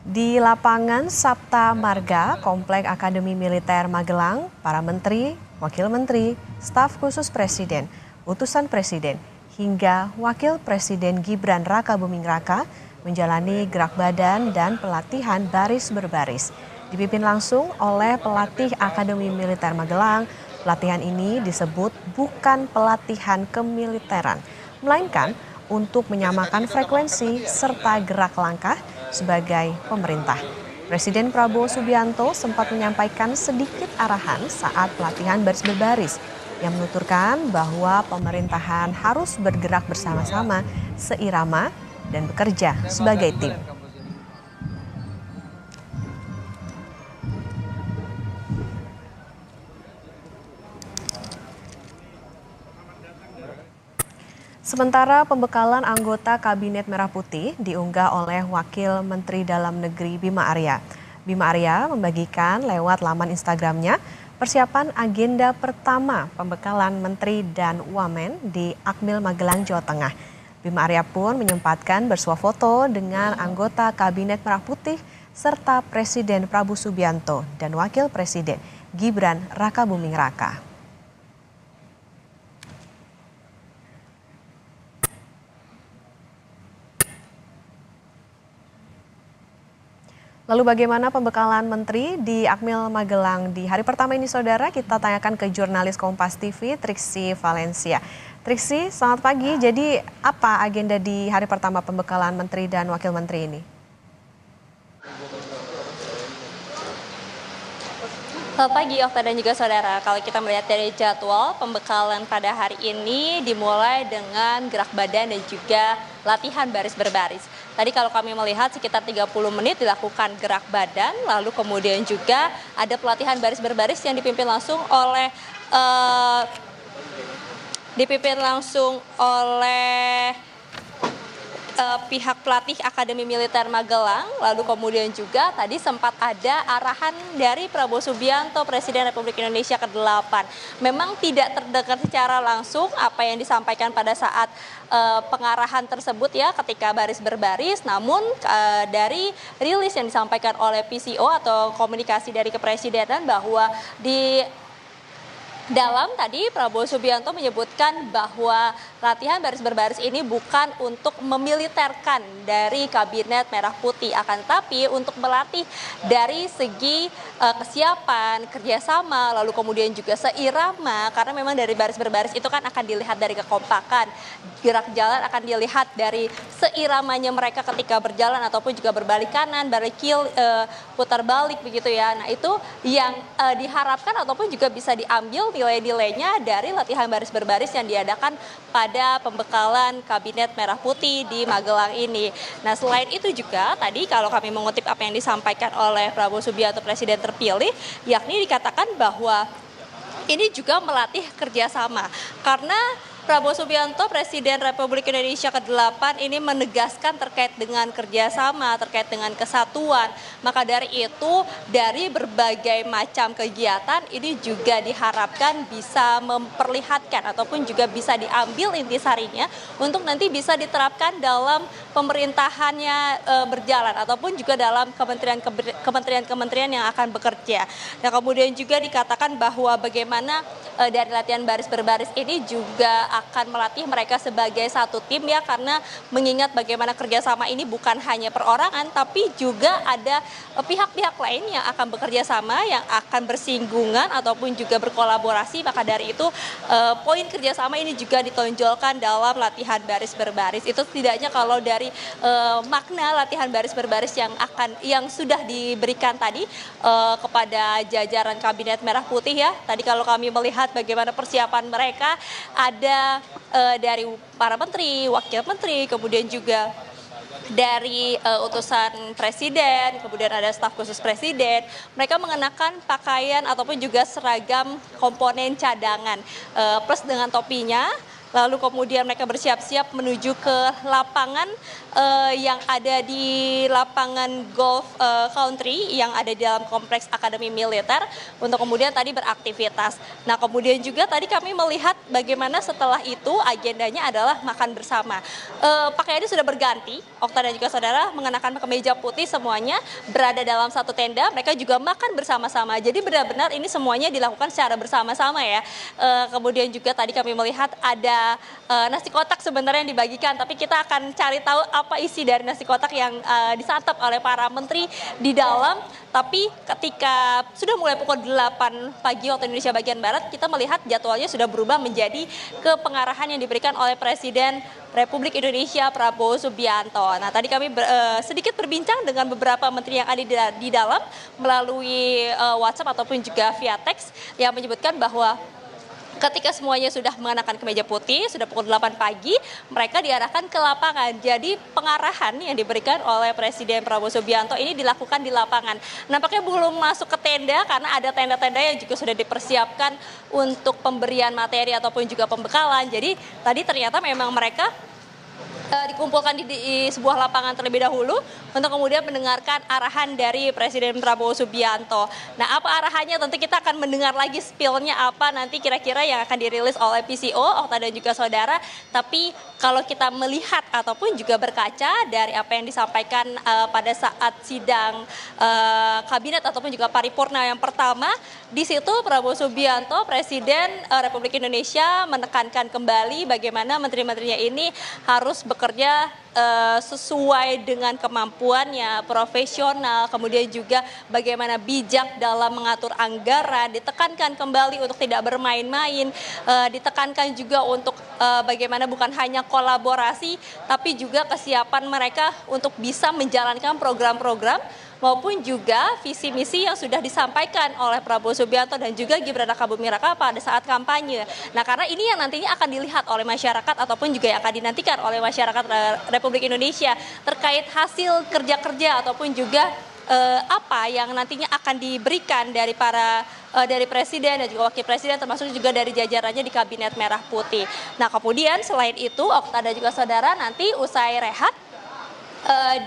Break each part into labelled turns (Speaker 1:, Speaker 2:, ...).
Speaker 1: Di lapangan Sapta Marga, Komplek Akademi Militer Magelang, para menteri, wakil menteri, staf khusus presiden, utusan presiden, hingga wakil presiden Gibran Rakabuming Raka menjalani gerak badan dan pelatihan baris berbaris. Dipimpin langsung oleh pelatih Akademi Militer Magelang, pelatihan ini disebut bukan pelatihan kemiliteran, melainkan untuk menyamakan frekuensi serta gerak langkah sebagai pemerintah. Presiden Prabowo Subianto sempat menyampaikan sedikit arahan saat pelatihan baris berbaris yang menuturkan bahwa pemerintahan harus bergerak bersama-sama, seirama, dan bekerja sebagai tim. Sementara pembekalan anggota Kabinet Merah Putih diunggah oleh Wakil Menteri Dalam Negeri Bima Arya. Bima Arya membagikan lewat laman Instagramnya persiapan agenda pertama pembekalan Menteri dan Wamen di Akmil Magelang, Jawa Tengah. Bima Arya pun menyempatkan bersuah foto dengan anggota Kabinet Merah Putih serta Presiden Prabowo Subianto dan Wakil Presiden Gibran Rakabuming Raka. Lalu bagaimana pembekalan menteri di Akmil Magelang di hari pertama ini, saudara? Kita tanyakan ke jurnalis Kompas TV, Triksi Valencia. Triksi, selamat pagi. Jadi apa agenda di hari pertama pembekalan menteri dan wakil menteri ini?
Speaker 2: Selamat pagi, Okta dan juga saudara. Kalau kita melihat dari jadwal pembekalan pada hari ini dimulai dengan gerak badan dan juga latihan baris berbaris. Tadi kalau kami melihat sekitar 30 menit dilakukan gerak badan, lalu kemudian juga ada pelatihan baris berbaris yang dipimpin langsung oleh pihak pelatih Akademi Militer Magelang, lalu kemudian juga tadi sempat ada arahan dari Prabowo Subianto, Presiden Republik Indonesia ke-8. Memang tidak terdengar secara langsung apa yang disampaikan pada saat pengarahan tersebut ya ketika baris berbaris, namun dari rilis yang disampaikan oleh PCO atau komunikasi dari kepresidenan bahwa di dalam tadi Prabowo Subianto menyebutkan bahwa latihan baris berbaris ini bukan untuk memiliterkan dari Kabinet Merah Putih, akan tetapi untuk melatih dari segi kesiapan, kerjasama, lalu kemudian juga seirama, karena memang dari baris berbaris itu kan akan dilihat dari kekompakan, gerak jalan akan dilihat dari seiramanya mereka ketika berjalan ataupun juga berbalik kanan, balik kiri, putar balik begitu ya. Nah itu yang diharapkan ataupun juga bisa diambil nilai-nilainya dari latihan baris berbaris yang diadakan pada pembekalan Kabinet Merah Putih di Magelang ini. Nah selain itu juga tadi kalau kami mengutip apa yang disampaikan oleh Prabowo Subianto Presiden terpilih, yakni dikatakan bahwa ini juga melatih kerjasama karena Prabowo Subianto, Presiden Republik Indonesia ke-8 ini menegaskan terkait dengan kerjasama, terkait dengan kesatuan. Maka dari itu, dari berbagai macam kegiatan ini juga diharapkan bisa memperlihatkan ataupun juga bisa diambil intisarinya untuk nanti bisa diterapkan dalam pemerintahannya berjalan ataupun juga dalam kementerian-kementerian yang akan bekerja. Nah kemudian juga dikatakan bahwa bagaimana dari latihan baris berbaris ini juga akan melatih mereka sebagai satu tim ya, karena mengingat bagaimana kerjasama ini bukan hanya perorangan tapi juga ada pihak-pihak lain yang akan bekerja sama, yang akan bersinggungan ataupun juga berkolaborasi. Maka dari itu poin kerjasama ini juga ditonjolkan dalam latihan baris berbaris. Itu setidaknya kalau dari makna latihan baris berbaris yang sudah diberikan tadi kepada jajaran Kabinet Merah Putih ya. Tadi kalau kami melihat bagaimana persiapan mereka, ada dari para menteri, wakil menteri, kemudian juga dari utusan presiden, kemudian ada staf khusus presiden. Mereka mengenakan pakaian ataupun juga seragam komponen cadangan plus dengan topinya. lalu kemudian mereka bersiap-siap menuju ke lapangan yang ada di lapangan golf country yang ada di dalam kompleks Akademi Militer untuk kemudian tadi beraktivitas. Nah kemudian juga tadi kami melihat bagaimana setelah itu agendanya adalah makan bersama. Pakaiannya sudah berganti, Okta dan juga saudara mengenakan kemeja putih semuanya berada dalam satu tenda, mereka juga makan bersama-sama. Jadi benar-benar ini semuanya dilakukan secara bersama-sama ya. Kemudian juga tadi kami melihat ada nasi kotak sebenarnya yang dibagikan, tapi kita akan cari tahu apa isi dari nasi kotak yang disantap oleh para menteri di dalam. Tapi ketika sudah mulai pukul 8 pagi waktu Indonesia bagian Barat, kita melihat jadwalnya sudah berubah menjadi ke pengarahan yang diberikan oleh Presiden Republik Indonesia Prabowo Subianto. Nah tadi kami sedikit berbincang dengan beberapa menteri yang ada di dalam melalui WhatsApp ataupun juga via teks yang menyebutkan bahwa ketika semuanya sudah mengenakan kemeja putih, sudah pukul 8 pagi, mereka diarahkan ke lapangan. Jadi pengarahan yang diberikan oleh Presiden Prabowo Subianto ini dilakukan di lapangan. Nampaknya belum masuk ke tenda karena ada tenda-tenda yang juga sudah dipersiapkan untuk pemberian materi ataupun juga pembekalan. Jadi tadi ternyata memang mereka dikumpulkan di sebuah lapangan terlebih dahulu untuk kemudian mendengarkan arahan dari Presiden Prabowo Subianto. Nah, apa arahannya? Tentu kita akan mendengar lagi spill-nya apa nanti kira-kira yang akan dirilis oleh PCO, Okta dan juga saudara. Tapi kalau kita melihat ataupun juga berkaca dari apa yang disampaikan pada saat sidang kabinet ataupun juga paripurna yang pertama, di situ Prabowo Subianto, Presiden Republik Indonesia menekankan kembali bagaimana menteri-menterinya ini harus bekerja sesuai dengan kemampuannya, profesional, kemudian juga bagaimana bijak dalam mengatur anggaran, ditekankan kembali untuk tidak bermain-main, ditekankan juga untuk bagaimana bukan hanya kolaborasi, tapi juga kesiapan mereka untuk bisa menjalankan program-program maupun juga visi misi yang sudah disampaikan oleh Prabowo Subianto dan juga Gibran Rakabuming Raka pada saat kampanye. Nah, karena ini yang nantinya akan dilihat oleh masyarakat ataupun juga yang akan dinantikan oleh masyarakat Republik Indonesia terkait hasil kerja-kerja ataupun juga apa yang nantinya akan diberikan dari dari presiden dan juga wakil presiden termasuk juga dari jajarannya di Kabinet Merah Putih. Nah, kemudian selain itu Okta dan juga saudara nanti usai rehat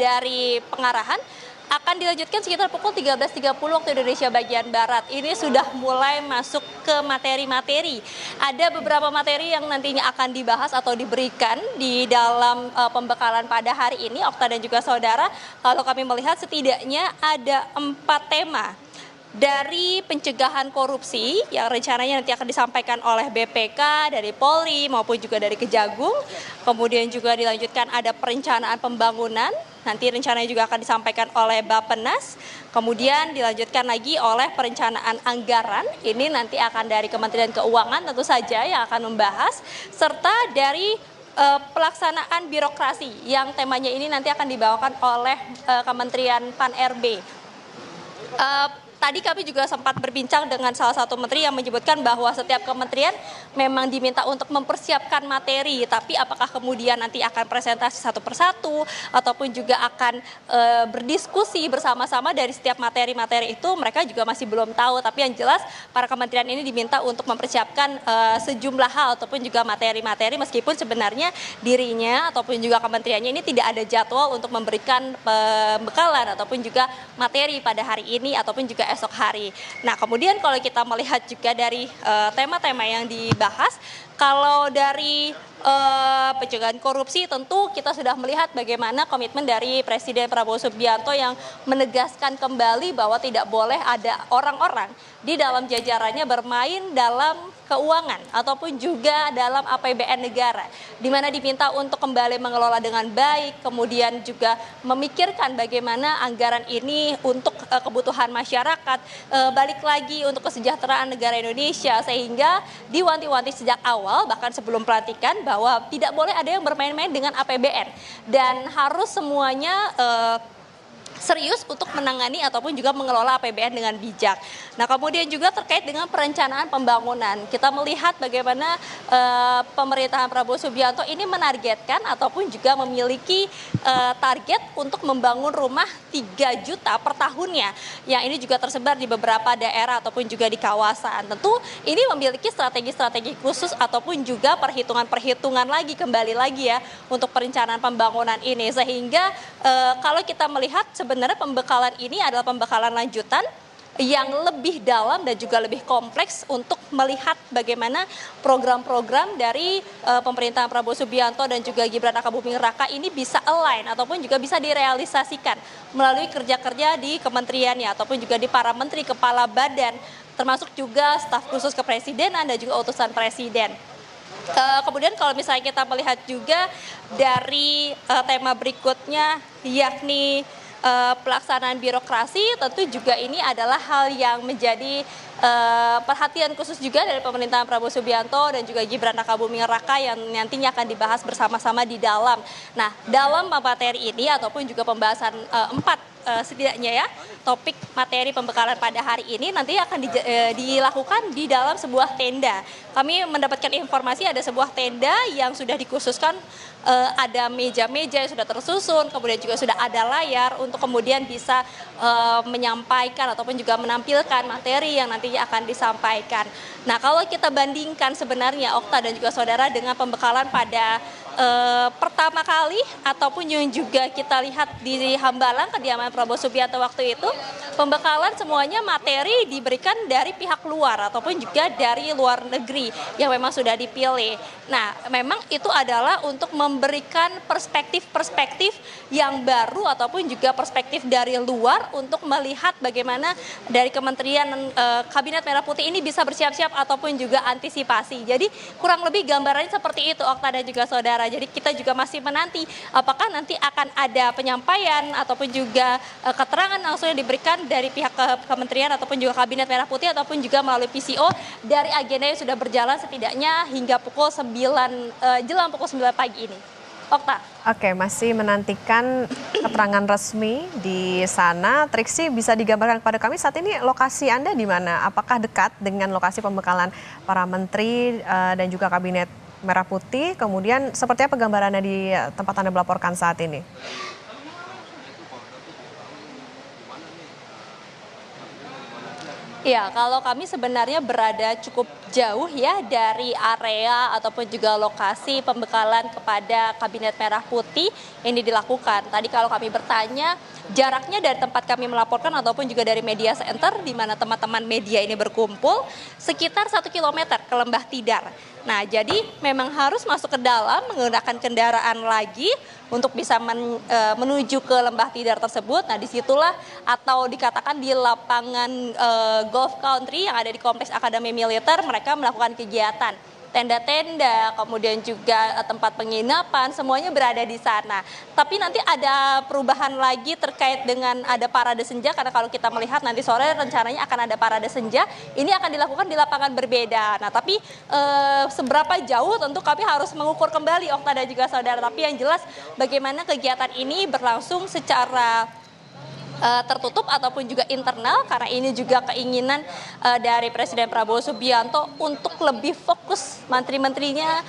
Speaker 2: dari pengarahan akan dilanjutkan sekitar pukul 13.30 waktu Indonesia bagian Barat. Ini sudah mulai masuk ke materi-materi. Ada beberapa materi yang nantinya akan dibahas atau diberikan di dalam pembekalan pada hari ini, Okta dan juga saudara. Kalau kami melihat setidaknya ada 4 tema. Dari pencegahan korupsi yang rencananya nanti akan disampaikan oleh BPK, dari Polri maupun juga dari Kejagung. Kemudian juga dilanjutkan ada perencanaan pembangunan. Nanti rencananya juga akan disampaikan oleh Bappenas. Kemudian dilanjutkan lagi oleh perencanaan anggaran. Ini nanti akan dari Kementerian Keuangan tentu saja yang akan membahas. Serta dari pelaksanaan birokrasi yang temanya ini nanti akan dibawakan oleh Kementerian Pan-RB. Tadi kami juga sempat berbincang dengan salah satu menteri yang menyebutkan bahwa setiap kementerian memang diminta untuk mempersiapkan materi, tapi apakah kemudian nanti akan presentasi satu persatu ataupun juga akan berdiskusi bersama-sama dari setiap materi-materi itu mereka juga masih belum tahu. Tapi yang jelas para kementerian ini diminta untuk mempersiapkan sejumlah hal ataupun juga materi-materi meskipun sebenarnya dirinya ataupun juga kementeriannya ini tidak ada jadwal untuk memberikan pembekalan ataupun juga materi pada hari ini ataupun juga esok hari. Nah, kemudian kalau kita melihat juga dari tema-tema yang dibahas, kalau dari pencegahan korupsi tentu kita sudah melihat bagaimana komitmen dari Presiden Prabowo Subianto yang menegaskan kembali bahwa tidak boleh ada orang-orang di dalam jajarannya bermain dalam keuangan ataupun juga dalam APBN negara, di mana diminta untuk kembali mengelola dengan baik, kemudian juga memikirkan bagaimana anggaran ini untuk kebutuhan masyarakat, balik lagi untuk kesejahteraan negara Indonesia, sehingga diwanti-wanti sejak awal bahkan sebelum pelantikan bahwa tidak boleh ada yang bermain-main dengan APBN dan harus semuanya serius untuk menangani ataupun juga mengelola APBN dengan bijak. Nah, kemudian juga terkait dengan perencanaan pembangunan, kita melihat bagaimana pemerintahan Prabowo Subianto ini menargetkan ataupun juga memiliki target untuk membangun rumah 3 juta per tahunnya, yang ini juga tersebar di beberapa daerah ataupun juga di kawasan. Tentu ini memiliki strategi-strategi khusus ataupun juga perhitungan-perhitungan lagi kembali lagi ya untuk perencanaan pembangunan ini, sehingga kalau kita melihat sebenarnya pembekalan ini adalah pembekalan lanjutan yang lebih dalam dan juga lebih kompleks untuk melihat bagaimana program-program dari pemerintahan Prabowo Subianto dan juga Gibran Rakabuming Raka ini bisa align ataupun juga bisa direalisasikan melalui kerja-kerja di kementeriannya ataupun juga di para menteri kepala badan, termasuk juga staf khusus kepresidenan dan juga utusan presiden. Kemudian kalau misalnya kita melihat juga dari tema berikutnya, yakni pelaksanaan birokrasi, tentu juga ini adalah hal yang menjadi perhatian khusus juga dari pemerintahan Prabowo Subianto dan juga Gibran Rakabuming Raka yang nantinya akan dibahas bersama-sama di dalam. Nah, dalam materi ini ataupun juga pembahasan setidaknya ya, topik materi pembekalan pada hari ini nanti akan dilakukan di dalam sebuah tenda. Kami mendapatkan informasi ada sebuah tenda yang sudah dikhususkan, ada meja-meja yang sudah tersusun, kemudian juga sudah ada layar untuk kemudian bisa menyampaikan ataupun juga menampilkan materi yang nantinya akan disampaikan. Nah, kalau kita bandingkan sebenarnya Okta dan juga saudara dengan pembekalan pada pertama kali ataupun yang juga kita lihat di Hambalang kediaman Prabowo Subianto waktu itu, pembekalan semuanya materi diberikan dari pihak luar ataupun juga dari luar negeri yang memang sudah dipilih. Nah, memang itu adalah untuk memberikan perspektif-perspektif yang baru ataupun juga perspektif dari luar untuk melihat bagaimana dari Kementerian Kabinet Merah Putih ini bisa bersiap-siap ataupun juga antisipasi. Jadi kurang lebih gambarannya seperti itu Okta dan juga saudara. Jadi kita juga masih menanti apakah nanti akan ada penyampaian ataupun juga keterangan langsung yang diberikan dari pihak kementerian ataupun juga Kabinet Merah Putih ataupun juga melalui PCO dari agenda yang sudah berjalan setidaknya hingga pukul 9 jelang pukul 9 pagi ini. Okta.
Speaker 1: Oke, masih menantikan keterangan resmi di sana. Triksi, bisa digambarkan kepada kami saat ini lokasi Anda di mana? Apakah dekat dengan lokasi pembekalan para menteri dan juga Kabinet Merah Putih? Kemudian seperti apa gambarannya di tempat Anda melaporkan saat ini?
Speaker 2: Ya, kalau kami sebenarnya berada cukup jauh ya dari area ataupun juga lokasi pembekalan kepada Kabinet Merah Putih ini dilakukan. Tadi kalau kami bertanya, jaraknya dari tempat kami melaporkan ataupun juga dari media center di mana teman-teman media ini berkumpul sekitar 1 kilometer ke Lembah Tidar. Nah, jadi memang harus masuk ke dalam menggunakan kendaraan lagi untuk bisa menuju ke Lembah Tidar tersebut. Nah, disitulah atau dikatakan di lapangan golf country yang ada di Kompleks Akademi Militer, mereka melakukan kegiatan. Tenda-tenda, kemudian juga tempat penginapan, semuanya berada di sana. Tapi nanti ada perubahan lagi terkait dengan ada parade senja, karena kalau kita melihat nanti sore rencananya akan ada parade senja, ini akan dilakukan di lapangan berbeda. Nah, tapi seberapa jauh tentu kami harus mengukur kembali Okta dan juga saudara. Tapi yang jelas bagaimana kegiatan ini berlangsung secara tertutup ataupun juga internal, karena ini juga keinginan dari Presiden Prabowo Subianto untuk lebih fokus menteri-menterinya,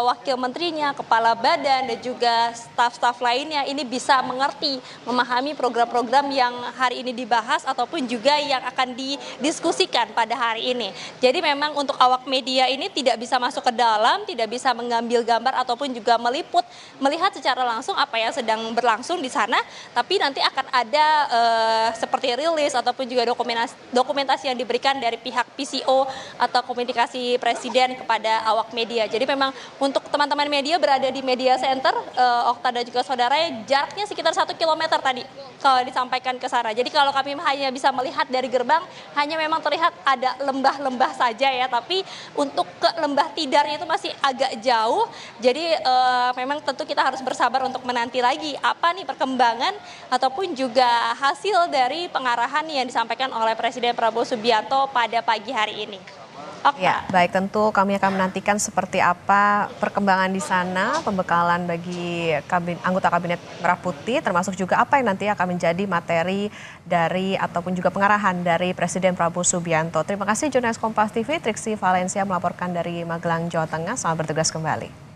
Speaker 2: wakil menterinya, kepala badan dan juga staf-staf lainnya ini bisa mengerti, memahami program-program yang hari ini dibahas ataupun juga yang akan didiskusikan pada hari ini. Jadi memang untuk awak media ini tidak bisa masuk ke dalam, tidak bisa mengambil gambar ataupun juga meliput, melihat secara langsung apa yang sedang berlangsung di sana, tapi nanti akan ada seperti rilis ataupun juga dokumentasi yang diberikan dari pihak PCO atau komunikasi presiden kepada awak media. Jadi memang untuk teman-teman media berada di media center, Okta dan juga saudara, jaraknya sekitar 1 kilometer tadi kalau disampaikan ke sana. Jadi kalau kami hanya bisa melihat dari gerbang, hanya memang terlihat ada lembah-lembah saja ya, tapi untuk ke Lembah Tidar itu masih agak jauh. Jadi memang tentu kita harus bersabar untuk menanti lagi apa nih perkembangan ataupun juga hasil dari pengarahan yang disampaikan oleh Presiden Prabowo Subianto pada pagi hari ini.
Speaker 1: Ya, baik, tentu kami akan menantikan seperti apa perkembangan di sana, pembekalan bagi anggota kabinet Merah Putih, termasuk juga apa yang nanti akan menjadi materi dari ataupun juga pengarahan dari Presiden Prabowo Subianto. Terima kasih jurnalis Kompas TV Triksi Valencia melaporkan dari Magelang, Jawa Tengah. Selamat bertugas kembali.